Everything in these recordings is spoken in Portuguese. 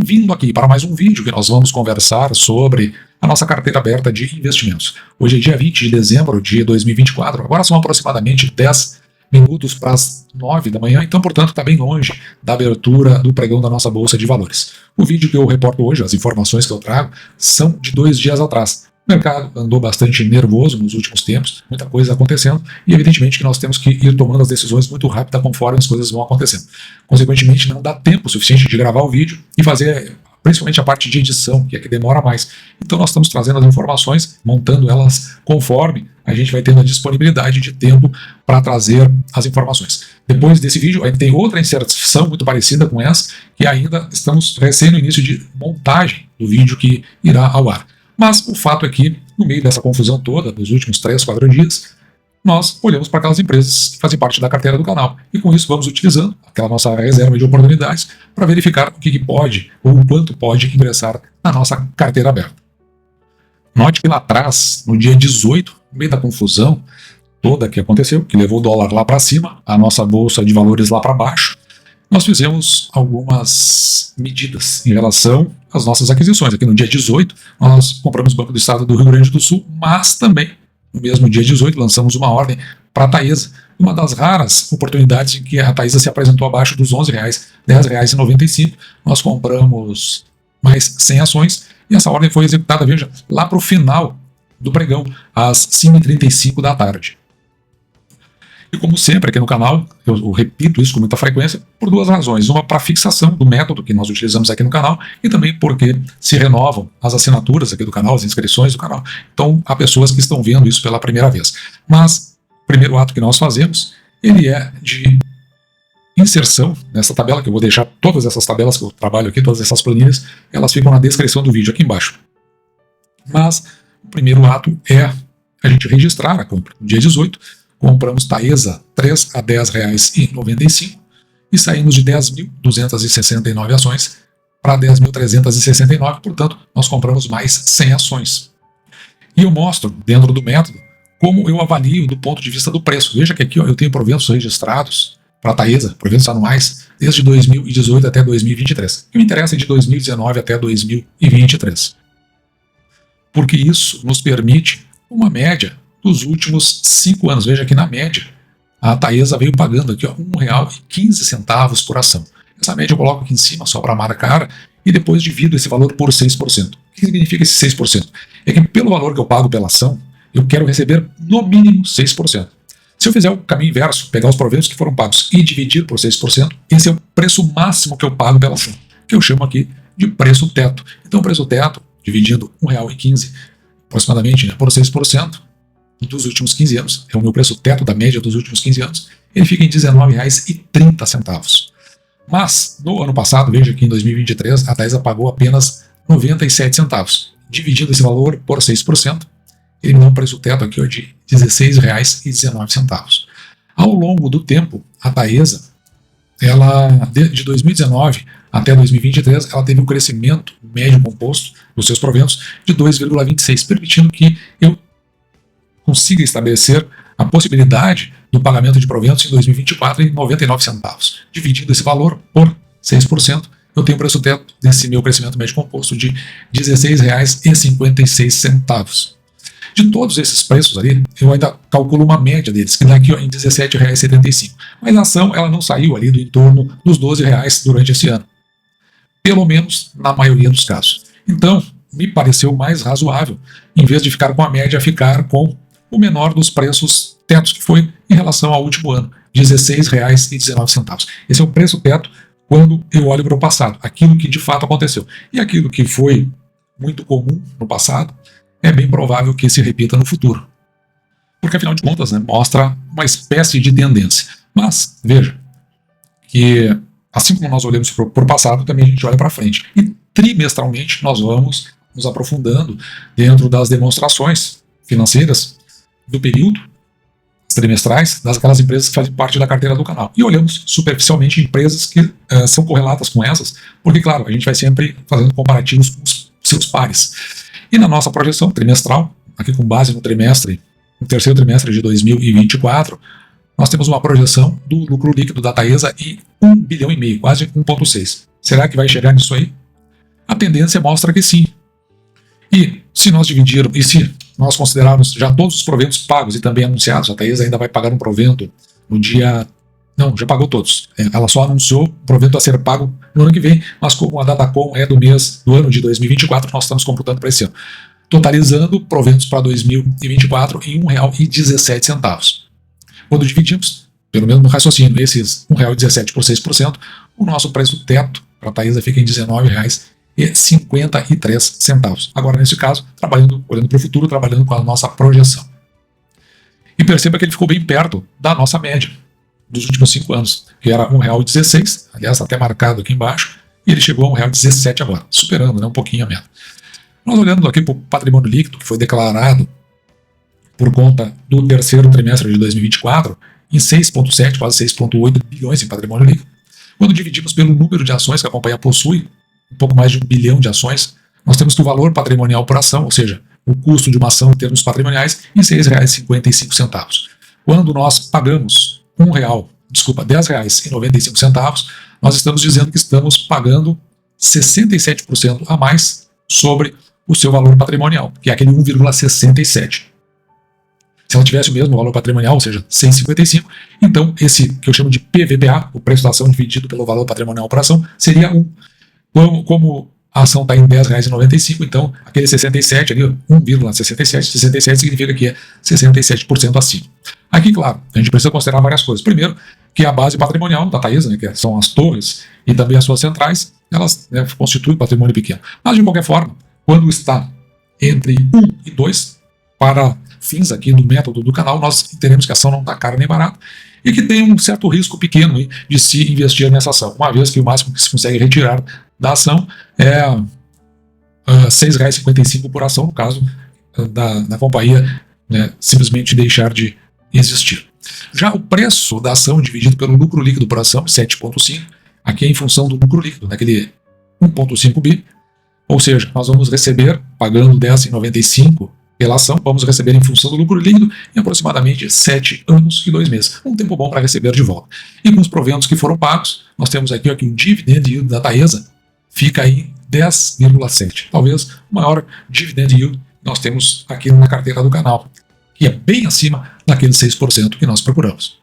Bem-vindo aqui para mais um vídeo que nós vamos conversar sobre a nossa carteira aberta de investimentos. Hoje é dia 20 de dezembro de 2024, agora são aproximadamente 10 minutos para as 9 da manhã, então, portanto, está bem longe da abertura do pregão da nossa Bolsa de Valores. O vídeo que eu reporto hoje, as informações que eu trago, são de 2 dias atrás. O mercado andou bastante nervoso nos últimos tempos, muita coisa acontecendo, e evidentemente que nós temos que ir tomando as decisões muito rápido conforme as coisas vão acontecendo. Consequentemente, não dá tempo suficiente de gravar o vídeo e fazer principalmente a parte de edição, que é que demora mais. Então nós estamos trazendo as informações, montando elas conforme a gente vai tendo a disponibilidade de tempo para trazer as informações. Depois desse vídeo, a gente tem outra inserção muito parecida com essa, que ainda estamos recém no início de montagem do vídeo que irá ao ar. Mas o fato é que, no meio dessa confusão toda, nos últimos 3, 4 dias, nós olhamos para aquelas empresas que fazem parte da carteira do canal. E com isso vamos utilizando aquela nossa reserva de oportunidades para verificar o que pode ou o quanto pode ingressar na nossa carteira aberta. Note que lá atrás, no dia 18, no meio da confusão toda que aconteceu, que levou o dólar lá para cima, a nossa bolsa de valores lá para baixo, nós fizemos algumas medidas em relação às nossas aquisições. Aqui no dia 18, nós compramos o Banco do Estado do Rio Grande do Sul, mas também, no mesmo dia 18, lançamos uma ordem para a Taesa, uma das raras oportunidades em que a Taesa se apresentou abaixo dos R$11, R$10,95. Nós compramos mais 100 ações e essa ordem foi executada, veja, lá para o final do pregão, às 5h35 da tarde. E como sempre aqui no canal, eu repito isso com muita frequência, por 2 razões. Uma para fixação do método que nós utilizamos aqui no canal e também porque se renovam as assinaturas aqui do canal, as inscrições do canal. Então há pessoas que estão vendo isso pela primeira vez. Mas o primeiro ato que nós fazemos, ele é de inserção nessa tabela, que eu vou deixar todas essas tabelas que eu trabalho aqui, todas essas planilhas, elas ficam na descrição do vídeo aqui embaixo. Mas o primeiro ato é a gente registrar a compra. No dia 18, compramos Taesa 3 a R$10,95 e saímos de 10.269 ações para 10.369, portanto, nós compramos mais 100 ações. E eu mostro, dentro do método, como eu avalio do ponto de vista do preço. Veja que aqui ó, eu tenho proventos registrados para a Taesa, proventos anuais, desde 2018 até 2023. O que me interessa é de 2019 até 2023. Porque isso nos permite uma média dos últimos 5 anos. Veja que na média a Taesa veio pagando aqui R$1,15 por ação. Essa média eu coloco aqui em cima só para marcar e depois divido esse valor por 6%. O que significa esse 6%? É que pelo valor que eu pago pela ação, eu quero receber no mínimo 6%. Se eu fizer o caminho inverso, pegar os proventos que foram pagos e dividir por 6%, esse é o preço máximo que eu pago pela ação, que eu chamo aqui de preço teto. Então o preço teto, dividindo R$1,15 aproximadamente, né, por 6%, dos últimos 15 anos, é o meu preço teto da média dos últimos 15 anos, ele fica em R$19,30. Mas, no ano passado, veja que em 2023, a Taesa pagou apenas 97 centavos. Dividindo esse valor por 6%, ele me dá um preço teto aqui ó, de R$16,19. Ao longo do tempo, a Taesa, ela, de 2019 até 2023, ela teve um crescimento médio composto dos seus proventos de 2,26, permitindo que eu consiga estabelecer a possibilidade do pagamento de proventos em 2024 em 99 centavos. Dividindo esse valor por 6%, eu tenho um preço teto desse meu crescimento médio composto de R$16,56. De todos esses preços ali, eu ainda calculo uma média deles, que dá aqui ó, em R$17,75. Mas a ação ela não saiu ali do entorno dos R$12 durante esse ano. Pelo menos na maioria dos casos. Então, me pareceu mais razoável, em vez de ficar com a média, ficar com o menor dos preços tetos, que foi em relação ao último ano, R$16,19. Esse é o preço teto quando eu olho para o passado, aquilo que de fato aconteceu. E aquilo que foi muito comum no passado, é bem provável que se repita no futuro. Porque afinal de contas, né, mostra uma espécie de tendência. Mas, veja, que assim como nós olhamos para o passado, também a gente olha para frente. E trimestralmente nós vamos nos aprofundando dentro das demonstrações financeiras do período, trimestrais, daquelas empresas que fazem parte da carteira do canal. E olhamos superficialmente empresas que são correlatas com essas, porque, claro, a gente vai sempre fazendo comparativos com os seus pares. E na nossa projeção trimestral, aqui com base no terceiro trimestre de 2024, nós temos uma projeção do lucro líquido da Taesa em 1,5 bilhão, quase 1,6. Será que vai chegar nisso aí? A tendência mostra que sim. E se nós dividirmos, e se nós considerarmos já todos os proventos pagos e também anunciados, a Taesa ainda vai pagar um provento no dia... Não, já pagou todos. Ela só anunciou o provento a ser pago no ano que vem, mas como a Datacom é do ano de 2024, nós estamos computando para esse ano. Totalizando proventos para 2024 em R$ 1,17. Quando dividimos, pelo mesmo raciocínio, esses R$ 1,17 por 6%, o nosso preço teto para a Taesa fica em R$ 19,53. Agora, nesse caso, olhando para o futuro, trabalhando com a nossa projeção. E perceba que ele ficou bem perto da nossa média dos últimos 5 anos, que era R$ 1,16, aliás, até marcado aqui embaixo, e ele chegou a R$ 1,17 agora, superando um pouquinho a meta. Nós olhando aqui para o patrimônio líquido, que foi declarado por conta do terceiro trimestre de 2024, em 6,7, quase 6,8 bilhões em patrimônio líquido. Quando dividimos pelo número de ações que a companhia possui, um pouco mais de 1 bilhão de ações, nós temos que o valor patrimonial por ação, ou seja, o custo de uma ação em termos patrimoniais, em R$ 6,55. Quando nós pagamos R$10,95, nós estamos dizendo que estamos pagando 67% a mais sobre o seu valor patrimonial, que é aquele 1,67. Se ela tivesse o mesmo valor patrimonial, ou seja, 155, então esse que eu chamo de PVPA, o preço da ação dividido pelo valor patrimonial por ação, seria 1. Como a ação está em R$10,95, então aquele 67 ali, 1,67, 67 significa que é 67% acima. Aqui, claro, a gente precisa considerar várias coisas. Primeiro, que a base patrimonial da Taesa, né, que são as torres e também as suas centrais, elas constituem patrimônio pequeno. Mas, de qualquer forma, quando está entre 1 e 2, para fins aqui do método do canal, nós entendemos que a ação não está cara nem barata e que tem um certo risco pequeno de se investir nessa ação, uma vez que o máximo que se consegue retirar da ação é R$ 6,55 por ação, no caso da companhia simplesmente deixar de existir. Já o preço da ação dividido pelo lucro líquido por ação, 7,5, aqui é em função do lucro líquido, naquele 1,5 bi, ou seja, nós vamos receber, pagando R$ 10,95 pela ação, vamos receber em função do lucro líquido em aproximadamente 7 anos e 2 meses. Um tempo bom para receber de volta. E com os proventos que foram pagos, nós temos aqui o dividend yield da Taesa, fica em 10,7. Talvez o maior dividend yield nós temos aqui na carteira do canal, que é bem acima daqueles 6% que nós procuramos.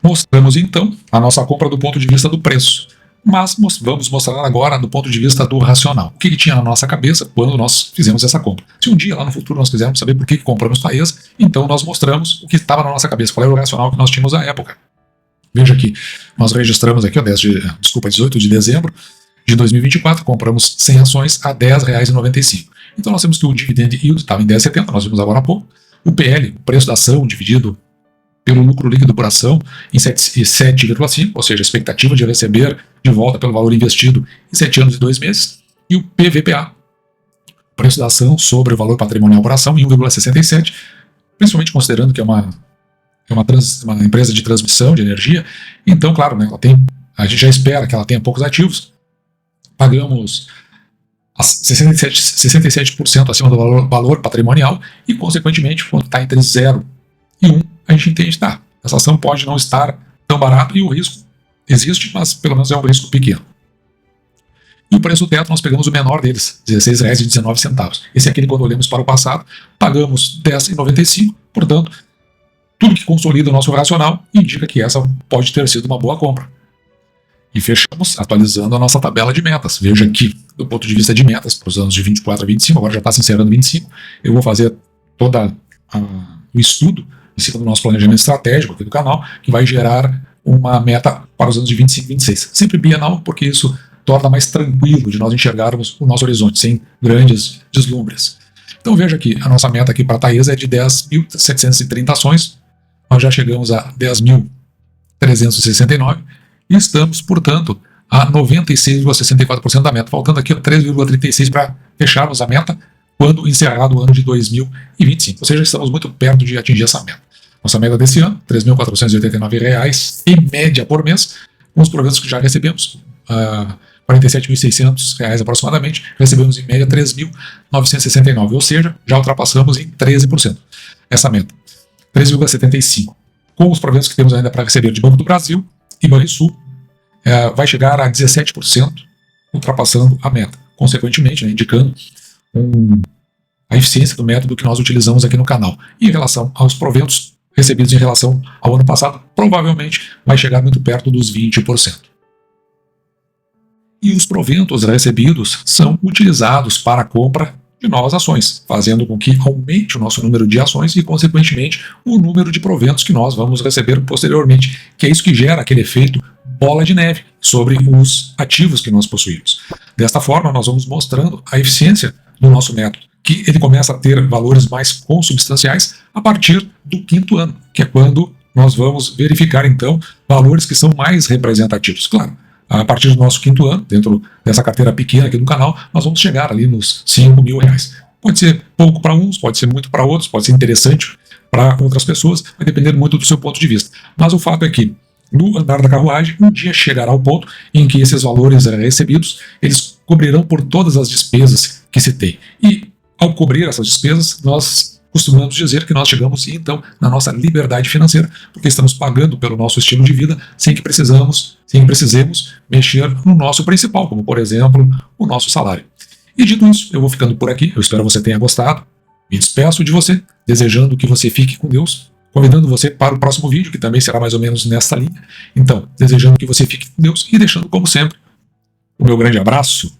Mostramos então a nossa compra do ponto de vista do preço, mas vamos mostrar agora do ponto de vista do racional. O que tinha na nossa cabeça quando nós fizemos essa compra? Se um dia lá no futuro nós quisermos saber por que compramos Taesa, então nós mostramos o que estava na nossa cabeça, qual era o racional que nós tínhamos à época. Veja aqui, nós registramos aqui, 18 de dezembro de 2024, compramos 100 ações a R$ 10,95. Então nós temos que o dividend yield estava em 10,70, nós vimos agora há pouco. O PL, o preço da ação dividido pelo lucro líquido por ação, em 7,5, ou seja, a expectativa de receber de volta pelo valor investido em 7 anos e 2 meses. E o PVPA, o preço da ação sobre o valor patrimonial por ação, em 1,67, principalmente considerando que é uma empresa de transmissão de energia. Então, claro, a gente já espera que ela tenha poucos ativos. Pagamos 67% acima do valor patrimonial e, consequentemente, quando está entre 0 e 1, a gente entende que essa ação pode não estar tão barata e o risco existe, mas pelo menos é um risco pequeno. E o preço do teto, nós pegamos o menor deles, R$ 16,19. Esse é aquele quando olhamos para o passado, pagamos R$ 10,95, portanto, tudo que consolida o nosso racional indica que essa pode ter sido uma boa compra. E fechamos atualizando a nossa tabela de metas. Veja aqui, do ponto de vista de metas, para os anos de 24 a 25, agora já está se encerrando 25, eu vou fazer todo o estudo em cima do nosso planejamento estratégico aqui do canal, que vai gerar uma meta para os anos de 25 e 26. Sempre bienal, porque isso torna mais tranquilo de nós enxergarmos o nosso horizonte, sem grandes deslumbres. Então veja aqui, a nossa meta aqui para a Taesa é de 10.730 ações, nós já chegamos a 10.369, e estamos, portanto, a 96,64% da meta, faltando aqui 3,36% para fecharmos a meta quando encerrado o ano de 2025. Ou seja, estamos muito perto de atingir essa meta. Nossa meta desse ano, R$ 3.489 em média por mês, com os proventos que já recebemos, R$ 47.600 aproximadamente, recebemos em média 3.969, ou seja, já ultrapassamos em 13% essa meta, 3,75%. Com os proventos que temos ainda para receber de Banco do Brasil e Banrisul, vai chegar a 17%, ultrapassando a meta. consequentemente, né, indicando a eficiência do método que nós utilizamos aqui no canal. E em relação aos proventos recebidos em relação ao ano passado, provavelmente vai chegar muito perto dos 20%. E os proventos recebidos são utilizados para a compra de novas ações, fazendo com que aumente o nosso número de ações e, consequentemente, o número de proventos que nós vamos receber posteriormente, que é isso que gera aquele efeito bola de neve sobre os ativos que nós possuímos. Desta forma, nós vamos mostrando a eficiência do nosso método, que ele começa a ter valores mais consubstanciais a partir do 5º ano, que é quando nós vamos verificar, então, valores que são mais representativos. Claro, a partir do nosso 5º ano, dentro dessa carteira pequena aqui do canal, nós vamos chegar ali nos R$ 5.000. Pode ser pouco para uns, pode ser muito para outros, pode ser interessante para outras pessoas, vai depender muito do seu ponto de vista. Mas o fato é que, no andar da carruagem, um dia chegará ao ponto em que esses valores recebidos, eles cobrirão por todas as despesas que se tem. E, ao cobrir essas despesas, nós costumamos dizer que nós chegamos, então, na nossa liberdade financeira, porque estamos pagando pelo nosso estilo de vida sem que precisemos mexer no nosso principal, como, por exemplo, o nosso salário. E dito isso, eu vou ficando por aqui. Eu espero que você tenha gostado. Me despeço de você, desejando que você fique com Deus, convidando você para o próximo vídeo, que também será mais ou menos nessa linha. Então, desejando que você fique com Deus e deixando, como sempre, o meu grande abraço.